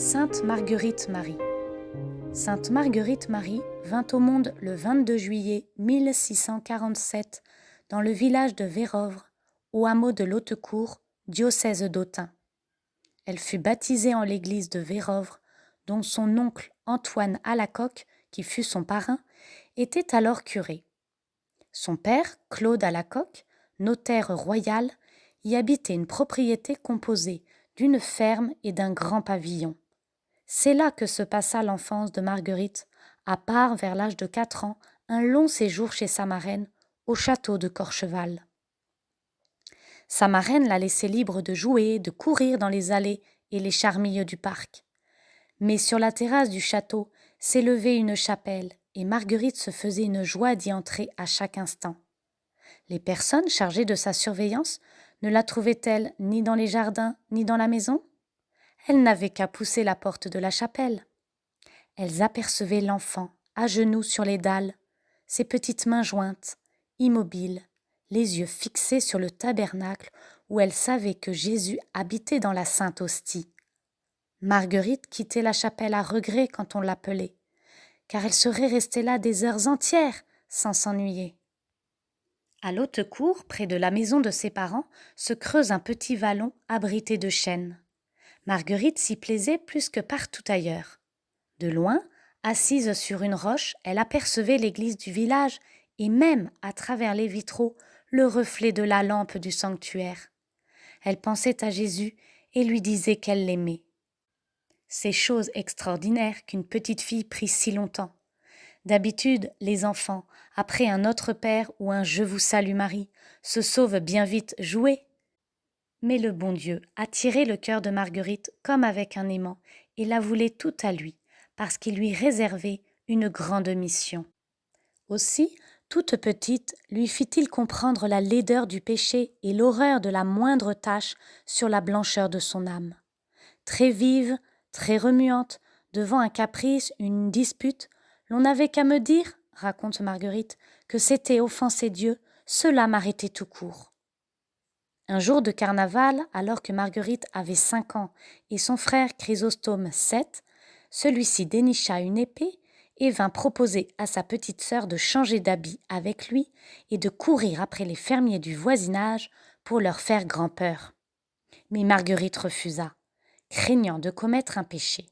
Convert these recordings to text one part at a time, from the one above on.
Sainte Marguerite Marie. Sainte Marguerite Marie vint au monde le 22 juillet 1647 dans le village de Vérovre, au hameau de l'Haute-Cour, diocèse d'Autun. Elle fut baptisée en l'église de Vérovre, dont son oncle Antoine Alacoque, qui fut son parrain, était alors curé. Son père, Claude Alacoque, notaire royal, y habitait une propriété composée d'une ferme et d'un grand pavillon. C'est là que se passa l'enfance de Marguerite, à part vers l'âge de 4 ans, un long séjour chez sa marraine, au château de Corcheval. Sa marraine la laissait libre de jouer, de courir dans les allées et les charmilles du parc. Mais sur la terrasse du château s'élevait une chapelle, et Marguerite se faisait une joie d'y entrer à chaque instant. Les personnes chargées de sa surveillance ne la trouvaient-elles ni dans les jardins ni dans la maison ? Elles n'avaient qu'à pousser la porte de la chapelle. Elles apercevaient l'enfant, à genoux sur les dalles, ses petites mains jointes, immobiles, les yeux fixés sur le tabernacle où elles savaient que Jésus habitait dans la sainte hostie. Marguerite quittait la chapelle à regret quand on l'appelait, car elle serait restée là des heures entières sans s'ennuyer. À l'Haute-Cour, près de la maison de ses parents, se creuse un petit vallon abrité de chênes. Marguerite s'y plaisait plus que partout ailleurs. De loin, assise sur une roche, elle apercevait l'église du village et même, à travers les vitraux, le reflet de la lampe du sanctuaire. Elle pensait à Jésus et lui disait qu'elle l'aimait. C'est chose extraordinaire qu'une petite fille prie si longtemps. D'habitude, les enfants, après un Notre Père ou un Je vous salue Marie, se sauvent bien vite jouer. Mais le bon Dieu a tiré le cœur de Marguerite comme avec un aimant et la voulait tout à lui, parce qu'il lui réservait une grande mission. Aussi, toute petite, lui fit-il comprendre la laideur du péché et l'horreur de la moindre tache sur la blancheur de son âme. Très vive, très remuante, devant un caprice, une dispute, l'on n'avait qu'à me dire, raconte Marguerite, que c'était offenser Dieu, cela m'arrêtait tout court. Un jour de carnaval, alors que Marguerite avait 5 ans et son frère Chrysostome 7, celui-ci dénicha une épée et vint proposer à sa petite sœur de changer d'habit avec lui et de courir après les fermiers du voisinage pour leur faire grand-peur. Mais Marguerite refusa, craignant de commettre un péché.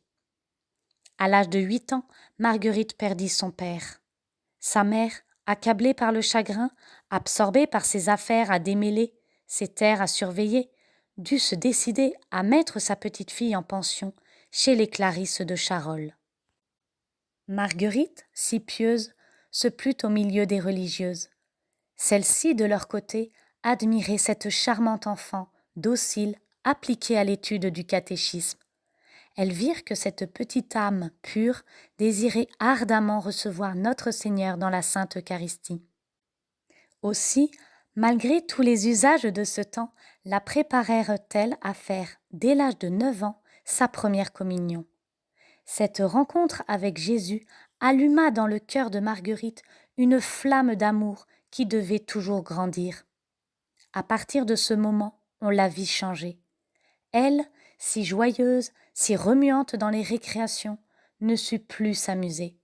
À l'âge de 8 ans, Marguerite perdit son père. Sa mère, accablée par le chagrin, absorbée par ses affaires à démêler, ses terres à surveiller, dut se décider à mettre sa petite fille en pension chez les Clarisses de Charolles. Marguerite, si pieuse, se plut au milieu des religieuses. Celles-ci, de leur côté, admiraient cette charmante enfant, docile, appliquée à l'étude du catéchisme. Elles virent que cette petite âme pure désirait ardemment recevoir notre Seigneur dans la Sainte Eucharistie. Aussi, malgré tous les usages de ce temps, la préparèrent-elles à faire, dès l'âge de 9 ans, sa première communion. Cette rencontre avec Jésus alluma dans le cœur de Marguerite une flamme d'amour qui devait toujours grandir. À partir de ce moment, on la vit changer. Elle, si joyeuse, si remuante dans les récréations, ne sut plus s'amuser.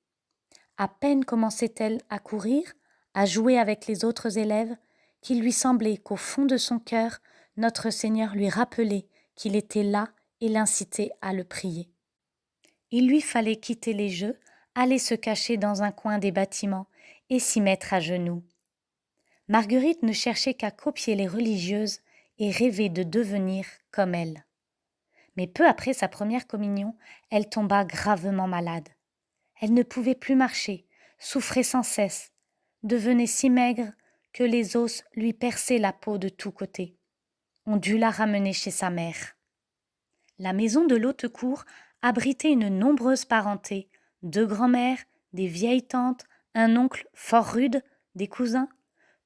À peine commençait-elle à courir, à jouer avec les autres élèves, qu'il lui semblait qu'au fond de son cœur, notre Seigneur lui rappelait qu'il était là et l'incitait à le prier. Il lui fallait quitter les jeux, aller se cacher dans un coin des bâtiments et s'y mettre à genoux. Marguerite ne cherchait qu'à copier les religieuses et rêvait de devenir comme elles. Mais peu après sa première communion, elle tomba gravement malade. Elle ne pouvait plus marcher, souffrait sans cesse, devenait si maigre que les os lui perçaient la peau de tous côtés. On dut la ramener chez sa mère. La maison de l'Haute-Cour abritait une nombreuse parenté, 2 grands-mères, des vieilles tantes, un oncle fort rude, des cousins.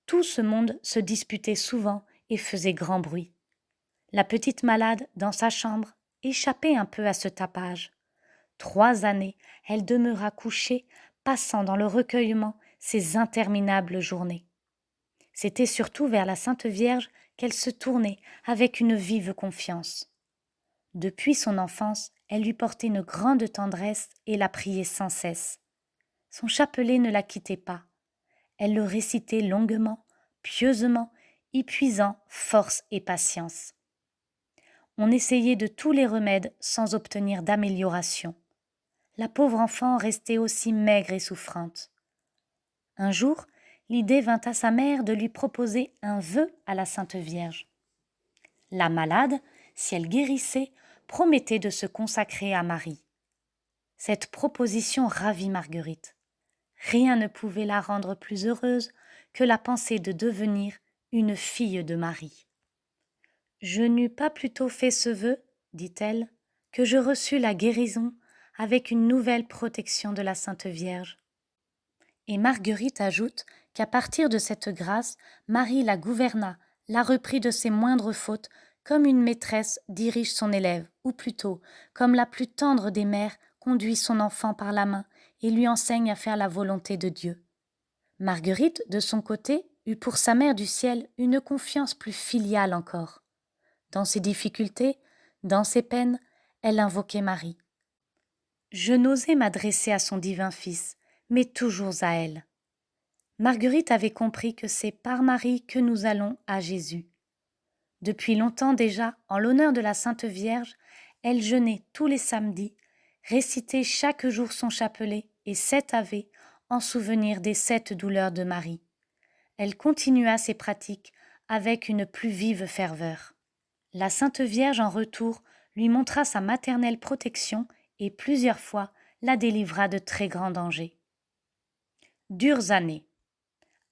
Tout ce monde se disputait souvent et faisait grand bruit. La petite malade, dans sa chambre, échappait un peu à ce tapage. 3 années, elle demeura couchée, passant dans le recueillement ses interminables journées. C'était surtout vers la Sainte Vierge qu'elle se tournait avec une vive confiance. Depuis son enfance, Elle lui portait une grande tendresse et la priait sans cesse. Son chapelet ne la quittait pas. Elle le récitait longuement, pieusement, y puisant force et patience. On essayait de tous les remèdes sans obtenir d'amélioration. La pauvre enfant restait aussi maigre et souffrante. Un jour, l'idée vint à sa mère de lui proposer un vœu à la Sainte Vierge. La malade, si elle guérissait, promettait de se consacrer à Marie. Cette proposition ravit Marguerite. Rien ne pouvait la rendre plus heureuse que la pensée de devenir une fille de Marie. « Je n'eus pas plutôt fait ce vœu, dit-elle, que je reçus la guérison avec une nouvelle protection de la Sainte Vierge. » Et Marguerite ajoute qu'à partir de cette grâce, Marie la gouverna, la reprit de ses moindres fautes, comme une maîtresse dirige son élève, ou plutôt, comme la plus tendre des mères conduit son enfant par la main et lui enseigne à faire la volonté de Dieu. Marguerite, de son côté, eut pour sa mère du ciel une confiance plus filiale encore. Dans ses difficultés, dans ses peines, elle invoquait Marie. Je n'osais m'adresser à son divin Fils, mais toujours à elle. Marguerite avait compris que c'est par Marie que nous allons à Jésus. Depuis longtemps déjà, en l'honneur de la Sainte Vierge, elle jeûnait tous les samedis, récitait chaque jour son chapelet et 7 Ave en souvenir des 7 douleurs de Marie. Elle continua ses pratiques avec une plus vive ferveur. La Sainte Vierge, en retour, lui montra sa maternelle protection et plusieurs fois la délivra de très grands dangers. Dures années.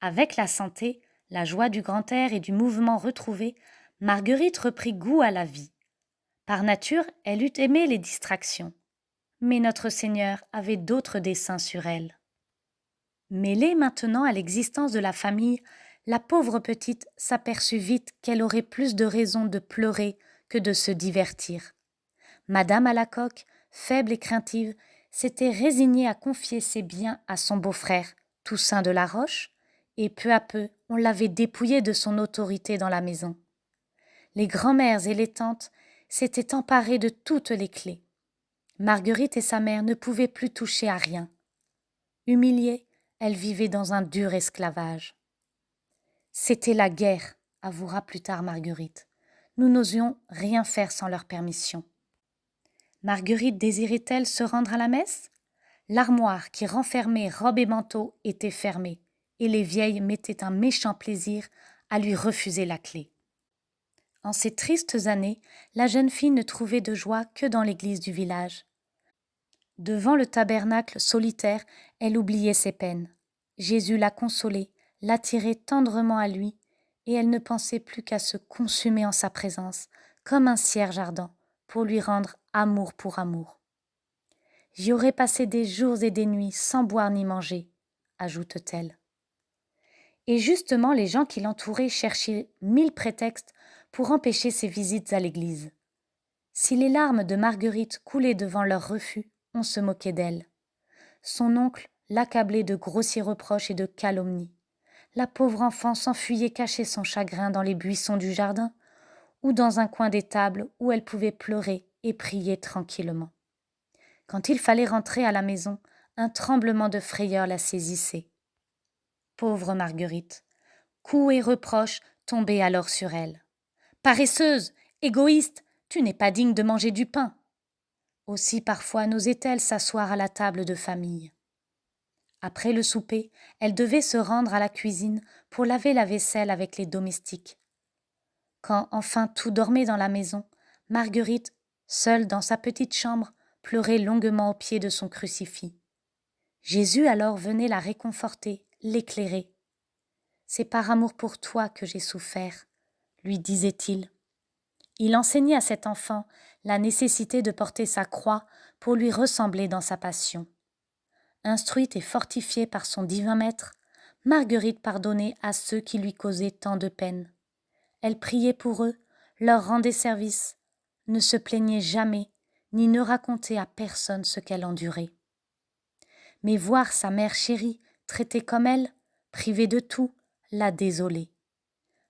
Avec la santé, la joie du grand air et du mouvement retrouvé, Marguerite reprit goût à la vie. Par nature, elle eût aimé les distractions. Mais notre Seigneur avait d'autres desseins sur elle. Mêlée maintenant à l'existence de la famille, la pauvre petite s'aperçut vite qu'elle aurait plus de raisons de pleurer que de se divertir. Madame Alacoque, faible et craintive, s'était résignée à confier ses biens à son beau-frère, Toussaint de la Roche, et peu à peu on l'avait dépouillée de son autorité dans la maison. Les grands-mères et les tantes s'étaient emparées de toutes les clés. Marguerite et sa mère ne pouvaient plus toucher à rien. Humiliées, elles vivaient dans un dur esclavage. C'était la guerre, avouera plus tard Marguerite. Nous n'osions rien faire sans leur permission. Marguerite désirait-elle se rendre à la messe ? L'armoire qui renfermait robes et manteaux était fermée, et les vieilles mettaient un méchant plaisir à lui refuser la clé. En ces tristes années, la jeune fille ne trouvait de joie que dans l'église du village. Devant le tabernacle solitaire, elle oubliait ses peines. Jésus la consolait, l'attirait tendrement à lui, et elle ne pensait plus qu'à se consumer en sa présence, comme un cierge ardent, pour lui rendre amour pour amour. « J'y aurais passé des jours et des nuits sans boire ni manger », ajoute-t-elle. Et justement, les gens qui l'entouraient cherchaient 1000 prétextes pour empêcher ses visites à l'église. Si les larmes de Marguerite coulaient devant leur refus, on se moquait d'elle. Son oncle l'accablait de grossiers reproches et de calomnies. La pauvre enfant s'enfuyait cacher son chagrin dans les buissons du jardin ou dans un coin des tables où elle pouvait pleurer et prier tranquillement. Quand il fallait rentrer à la maison, un tremblement de frayeur la saisissait. Pauvre Marguerite, coups et reproches tombaient alors sur elle. « Paresseuse, égoïste, tu n'es pas digne de manger du pain !» Aussi parfois n'osait-elle s'asseoir à la table de famille. Après le souper, elle devait se rendre à la cuisine pour laver la vaisselle avec les domestiques. Quand enfin tout dormait dans la maison, Marguerite, seule dans sa petite chambre, pleurait longuement au pied de son crucifix. Jésus alors venait la réconforter, l'éclairer. « C'est par amour pour toi que j'ai souffert », lui disait-il. Il enseignait à cet enfant la nécessité de porter sa croix pour lui ressembler dans sa passion. Instruite et fortifiée par son divin maître, Marguerite pardonnait à ceux qui lui causaient tant de peine. Elle priait pour eux, leur rendait service, ne se plaignait jamais, ni ne racontait à personne ce qu'elle endurait. Mais voir sa mère chérie, traitée comme elle, privée de tout, la désolait.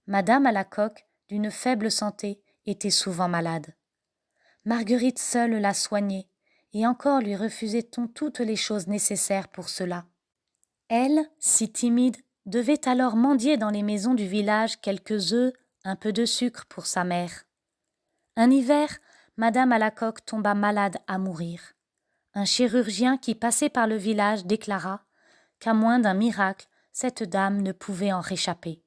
Madame Alacoque, d'une faible santé, était souvent malade. Marguerite seule la soignait, et encore lui refusait-on toutes les choses nécessaires pour cela. Elle, si timide, devait alors mendier dans les maisons du village quelques œufs, un peu de sucre pour sa mère. Un hiver, Madame Alacoque tomba malade à mourir. Un chirurgien qui passait par le village déclara qu'à moins d'un miracle, cette dame ne pouvait en réchapper.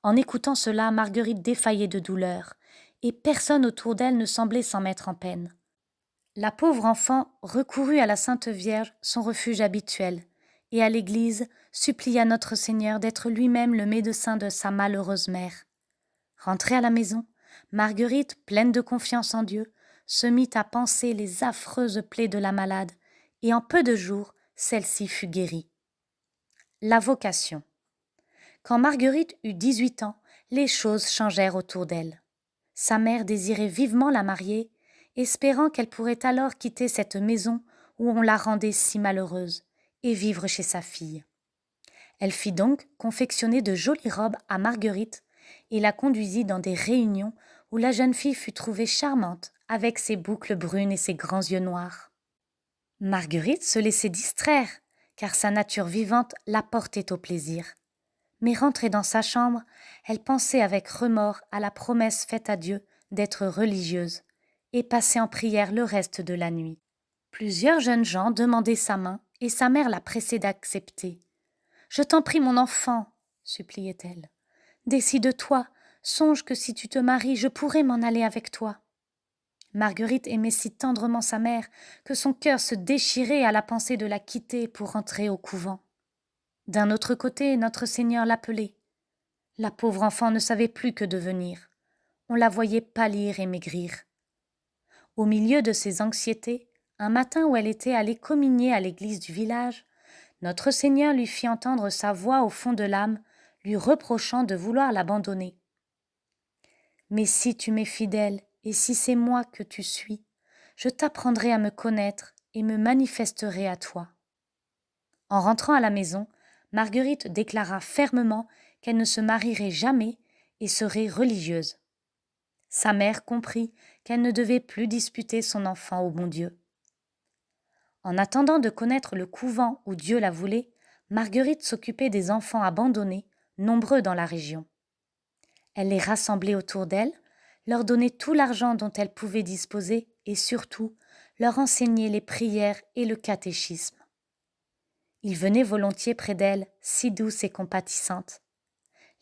En écoutant cela, Marguerite défaillait de douleur, et personne autour d'elle ne semblait s'en mettre en peine. La pauvre enfant recourut à la Sainte Vierge, son refuge habituel, et à l'Église supplia Notre Seigneur d'être lui-même le médecin de sa malheureuse mère. Rentrée à la maison, Marguerite, pleine de confiance en Dieu, se mit à panser les affreuses plaies de la malade, et en peu de jours, celle-ci fut guérie. La vocation. Quand Marguerite eut 18 ans, les choses changèrent autour d'elle. Sa mère désirait vivement la marier, espérant qu'elle pourrait alors quitter cette maison où on la rendait si malheureuse, et vivre chez sa fille. Elle fit donc confectionner de jolies robes à Marguerite et la conduisit dans des réunions où la jeune fille fut trouvée charmante avec ses boucles brunes et ses grands yeux noirs. Marguerite se laissait distraire, car sa nature vivante la portait au plaisir. Mais rentrée dans sa chambre, elle pensait avec remords à la promesse faite à Dieu d'être religieuse et passait en prière le reste de la nuit. Plusieurs jeunes gens demandaient sa main et sa mère la pressait d'accepter. « Je t'en prie, mon enfant, suppliait-elle. Décide-toi, songe que si tu te maries, je pourrai m'en aller avec toi. » Marguerite aimait si tendrement sa mère que son cœur se déchirait à la pensée de la quitter pour rentrer au couvent. D'un autre côté, Notre Seigneur l'appelait. La pauvre enfant ne savait plus que devenir. On la voyait pâlir et maigrir. Au milieu de ses anxiétés, un matin où elle était allée communier à l'église du village, Notre Seigneur lui fit entendre sa voix au fond de l'âme, lui reprochant de vouloir l'abandonner. « Mais si tu m'es fidèle, et si c'est moi que tu suis, je t'apprendrai à me connaître et me manifesterai à toi. » En rentrant à la maison, Marguerite déclara fermement qu'elle ne se marierait jamais et serait religieuse. Sa mère comprit qu'elle ne devait plus disputer son enfant au bon Dieu. En attendant de connaître le couvent où Dieu la voulait, Marguerite s'occupait des enfants abandonnés, nombreux dans la région. Elle les rassemblait autour d'elle, leur donnait tout l'argent dont elle pouvait disposer et surtout leur enseignait les prières et le catéchisme. Ils venaient volontiers près d'elle, si douce et compatissante.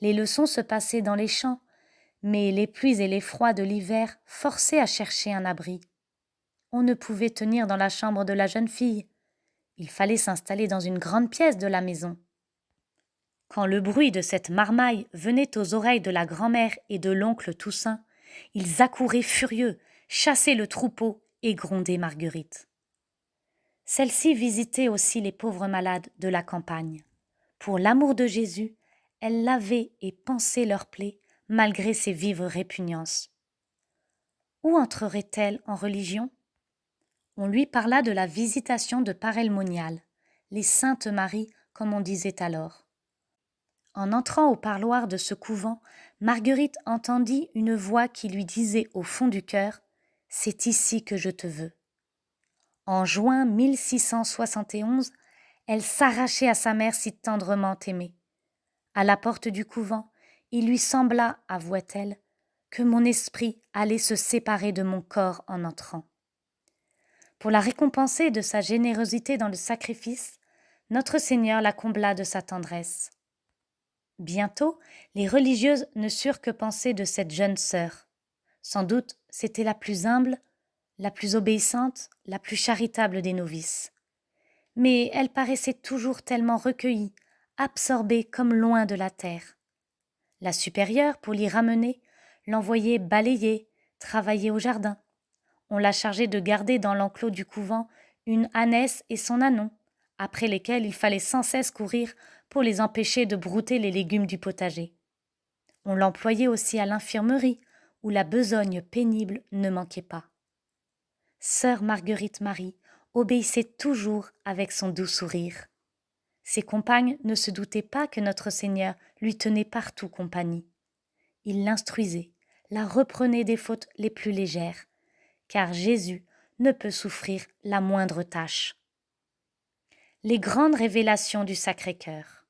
Les leçons se passaient dans les champs, mais les pluies et les froids de l'hiver forçaient à chercher un abri. On ne pouvait tenir dans la chambre de la jeune fille. Il fallait s'installer dans une grande pièce de la maison. Quand le bruit de cette marmaille venait aux oreilles de la grand-mère et de l'oncle Toussaint, ils accouraient furieux, chassaient le troupeau et grondaient Marguerite. Celle-ci visitait aussi les pauvres malades de la campagne. Pour l'amour de Jésus, elle lavait et pansait leurs plaies malgré ses vives répugnances. Où entrerait-elle en religion ? On lui parla de la visitation de Parelmonial, les Saintes Maries comme on disait alors. En entrant au parloir de ce couvent, Marguerite entendit une voix qui lui disait au fond du cœur « C'est ici que je te veux ». En juin 1671, elle s'arrachait à sa mère si tendrement aimée. À la porte du couvent, il lui sembla, avouait-elle, que mon esprit allait se séparer de mon corps en entrant. Pour la récompenser de sa générosité dans le sacrifice, Notre Seigneur la combla de sa tendresse. Bientôt, les religieuses ne surent que penser de cette jeune sœur. Sans doute, c'était la plus humble, la plus obéissante, la plus charitable des novices. Mais elle paraissait toujours tellement recueillie, absorbée comme loin de la terre. La supérieure, pour l'y ramener, l'envoyait balayer, travailler au jardin. On la chargeait de garder dans l'enclos du couvent une ânesse et son ânon, après lesquels il fallait sans cesse courir pour les empêcher de brouter les légumes du potager. On l'employait aussi à l'infirmerie, où la besogne pénible ne manquait pas. Sœur Marguerite Marie obéissait toujours avec son doux sourire. Ses compagnes ne se doutaient pas que notre Seigneur lui tenait partout compagnie. Il l'instruisait, la reprenait des fautes les plus légères, car Jésus ne peut souffrir la moindre tâche. Les grandes révélations du Sacré-Cœur.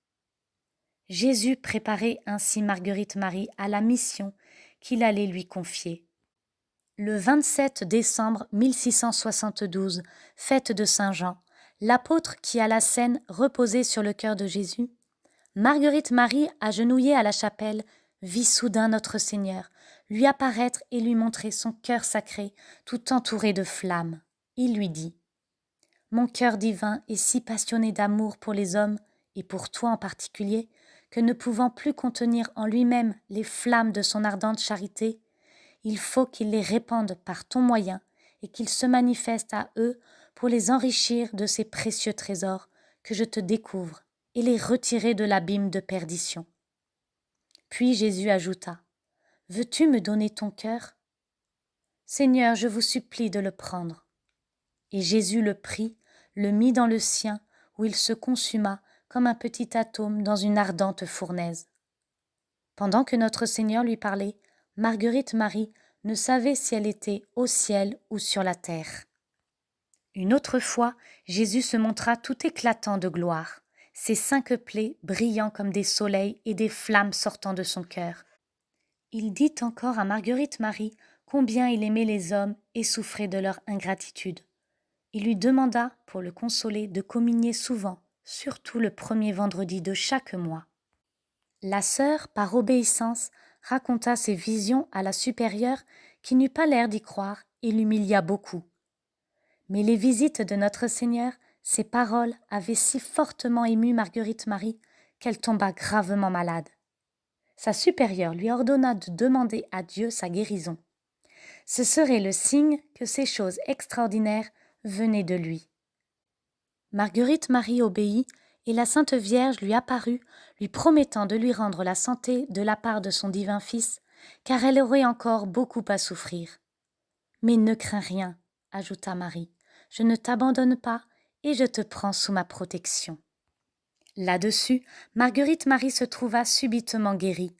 Jésus préparait ainsi Marguerite-Marie à la mission qu'il allait lui confier. Le 27 décembre 1672, fête de Saint Jean, l'apôtre qui a la scène reposée sur le cœur de Jésus, Marguerite-Marie, agenouillée à la chapelle, vit soudain notre Seigneur lui apparaître et lui montrer son cœur sacré tout entouré de flammes. Il lui dit « Mon cœur divin est si passionné d'amour pour les hommes, et pour toi en particulier, que ne pouvant plus contenir en lui-même les flammes de son ardente charité, il faut qu'il les répande par ton moyen et qu'il se manifeste à eux pour les enrichir de ces précieux trésors que je te découvre et les retirer de l'abîme de perdition. » Puis Jésus ajouta « Veux-tu me donner ton cœur ? Seigneur, je vous supplie de le prendre. » Et Jésus le prit, le mit dans le sien, où il se consuma comme un petit atome dans une ardente fournaise. Pendant que notre Seigneur lui parlait, Marguerite-Marie ne savait si elle était au ciel ou sur la terre. Une autre fois, Jésus se montra tout éclatant de gloire, ses 5 plaies brillant comme des soleils et des flammes sortant de son cœur. Il dit encore à Marguerite-Marie combien il aimait les hommes et souffrait de leur ingratitude. Il lui demanda, pour le consoler, de communier souvent, surtout le premier vendredi de chaque mois. La sœur, par obéissance, raconta ses visions à la supérieure qui n'eut pas l'air d'y croire et l'humilia beaucoup. Mais les visites de notre Seigneur, ses paroles avaient si fortement ému Marguerite-Marie qu'elle tomba gravement malade. Sa supérieure lui ordonna de demander à Dieu sa guérison. Ce serait le signe que ces choses extraordinaires venaient de lui. Marguerite-Marie obéit et la Sainte Vierge lui apparut, lui promettant de lui rendre la santé de la part de son divin Fils, car elle aurait encore beaucoup à souffrir. « Mais ne crains rien, » ajouta Marie, « je ne t'abandonne pas et je te prends sous ma protection. » Là-dessus, Marguerite-Marie se trouva subitement guérie.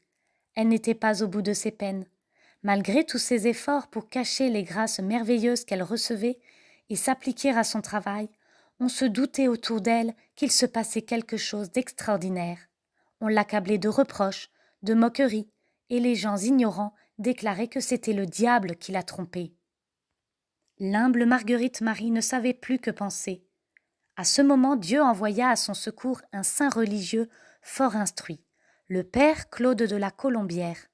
Elle n'était pas au bout de ses peines. Malgré tous ses efforts pour cacher les grâces merveilleuses qu'elle recevait et s'appliquer à son travail, on se doutait autour d'elle qu'il se passait quelque chose d'extraordinaire. On l'accablait de reproches, de moqueries, et les gens ignorants déclaraient que c'était le diable qui la trompait. L'humble Marguerite-Marie ne savait plus que penser. À ce moment, Dieu envoya à son secours un saint religieux fort instruit, le père Claude de la Colombière.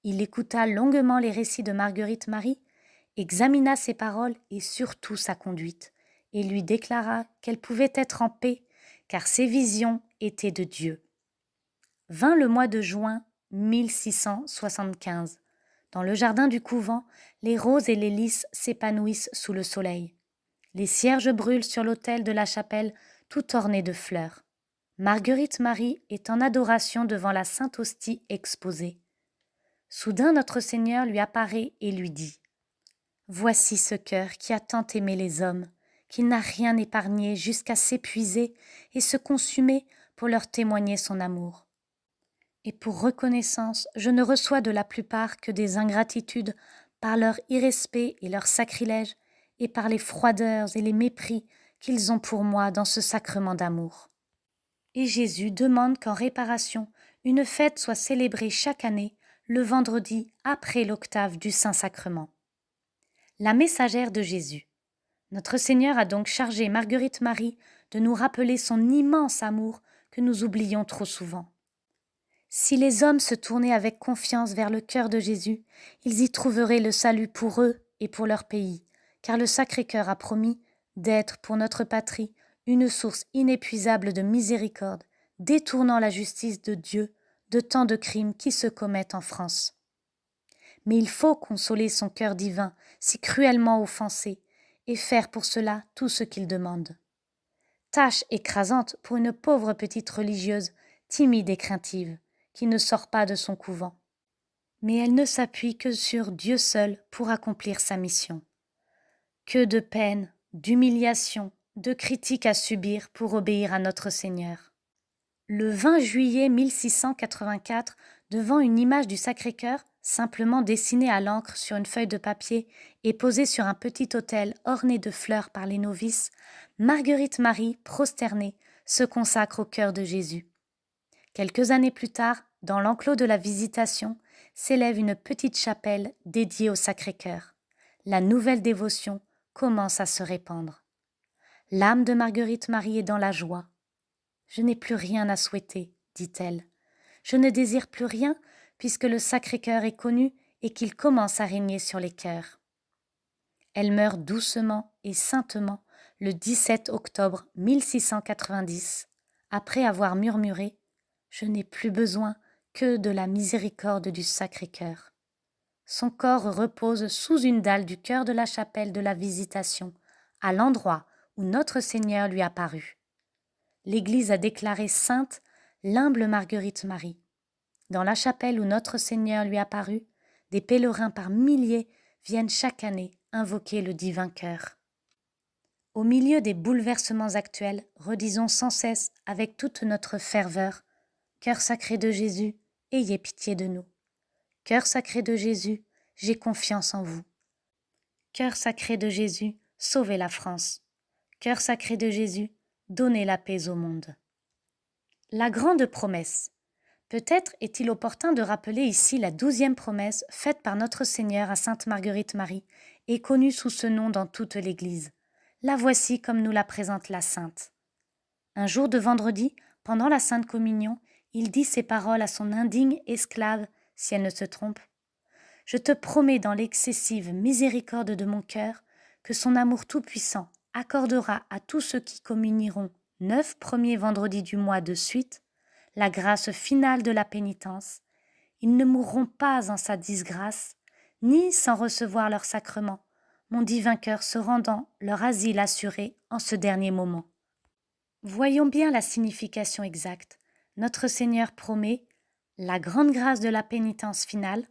Il écouta longuement les récits de Marguerite-Marie, examina ses paroles et surtout sa conduite, et lui déclara qu'elle pouvait être en paix, car ses visions étaient de Dieu. Vint le mois de juin 1675. Dans le jardin du couvent, les roses et les lys s'épanouissent sous le soleil. Les cierges brûlent sur l'autel de la chapelle, tout orné de fleurs. Marguerite-Marie est en adoration devant la Sainte Hostie exposée. Soudain notre Seigneur lui apparaît et lui dit « Voici ce cœur qui a tant aimé les hommes, qu'il n'a rien épargné jusqu'à s'épuiser et se consumer pour leur témoigner son amour. Et pour reconnaissance, je ne reçois de la plupart que des ingratitudes par leur irrespect et leur sacrilège, et par les froideurs et les mépris qu'ils ont pour moi dans ce sacrement d'amour. » Et Jésus demande qu'en réparation, une fête soit célébrée chaque année, le vendredi après l'octave du Saint-Sacrement. La messagère de Jésus. Notre Seigneur a donc chargé Marguerite-Marie de nous rappeler son immense amour que nous oublions trop souvent. Si les hommes se tournaient avec confiance vers le cœur de Jésus, ils y trouveraient le salut pour eux et pour leur pays, car le Sacré-Cœur a promis d'être pour notre patrie une source inépuisable de miséricorde, détournant la justice de Dieu de tant de crimes qui se commettent en France. Mais il faut consoler son cœur divin, si cruellement offensé, et faire pour cela tout ce qu'il demande. Tâche écrasante pour une pauvre petite religieuse, timide et craintive, qui ne sort pas de son couvent. Mais elle ne s'appuie que sur Dieu seul pour accomplir sa mission. Que de peines, d'humiliations, de critiques à subir pour obéir à notre Seigneur. Le 20 juillet 1684, devant une image du Sacré-Cœur, simplement dessinée à l'encre sur une feuille de papier et posée sur un petit autel orné de fleurs par les novices, Marguerite Marie, prosternée, se consacre au cœur de Jésus. Quelques années plus tard, dans l'enclos de la Visitation, s'élève une petite chapelle dédiée au Sacré-Cœur. La nouvelle dévotion commence à se répandre. L'âme de Marguerite Marie est dans la joie. « Je n'ai plus rien à souhaiter, dit-elle. Je ne désire plus rien puisque le Sacré-Cœur est connu et qu'il commence à régner sur les cœurs. » Elle meurt doucement et saintement le 17 octobre 1690, après avoir murmuré « Je n'ai plus besoin que de la miséricorde du Sacré-Cœur. » Son corps repose sous une dalle du chœur de la chapelle de la Visitation, à l'endroit où Notre Seigneur lui apparut. L'Église a déclaré sainte l'humble Marguerite Marie. Dans la chapelle où Notre Seigneur lui apparut, des pèlerins par milliers viennent chaque année invoquer le divin cœur. Au milieu des bouleversements actuels, redisons sans cesse avec toute notre ferveur « Cœur sacré de Jésus, ayez pitié de nous. Cœur sacré de Jésus, j'ai confiance en vous. Cœur sacré de Jésus, sauvez la France. Cœur sacré de Jésus, donnez la paix au monde. » La grande promesse. Peut-être est-il opportun de rappeler ici la 12e promesse faite par notre Seigneur à Sainte Marguerite Marie et connue sous ce nom dans toute l'Église. La voici comme nous la présente la Sainte. Un jour de vendredi, pendant la Sainte Communion, il dit ces paroles à son indigne esclave, si elle ne se trompe. « Je te promets dans l'excessive miséricorde de mon cœur que son amour tout-puissant accordera à tous ceux qui communieront 9 premiers vendredis du mois de suite la grâce finale de la pénitence. Ils ne mourront pas en sa disgrâce, ni sans recevoir leur sacrement, mon divin cœur se rendant leur asile assuré en ce dernier moment. » Voyons bien la signification exacte. Notre Seigneur promet la grande grâce de la pénitence finale,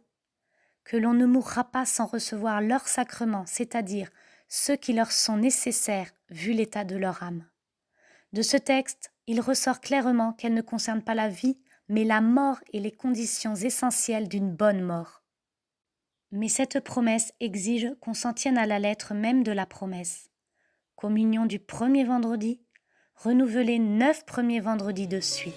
que l'on ne mourra pas sans recevoir leur sacrement, c'est-à-dire ceux qui leur sont nécessaires vu l'état de leur âme. De ce texte, il ressort clairement qu'elle ne concerne pas la vie, mais la mort et les conditions essentielles d'une bonne mort. Mais cette promesse exige qu'on s'en tienne à la lettre même de la promesse. Communion du premier vendredi, renouvelée 9 premiers vendredis de suite.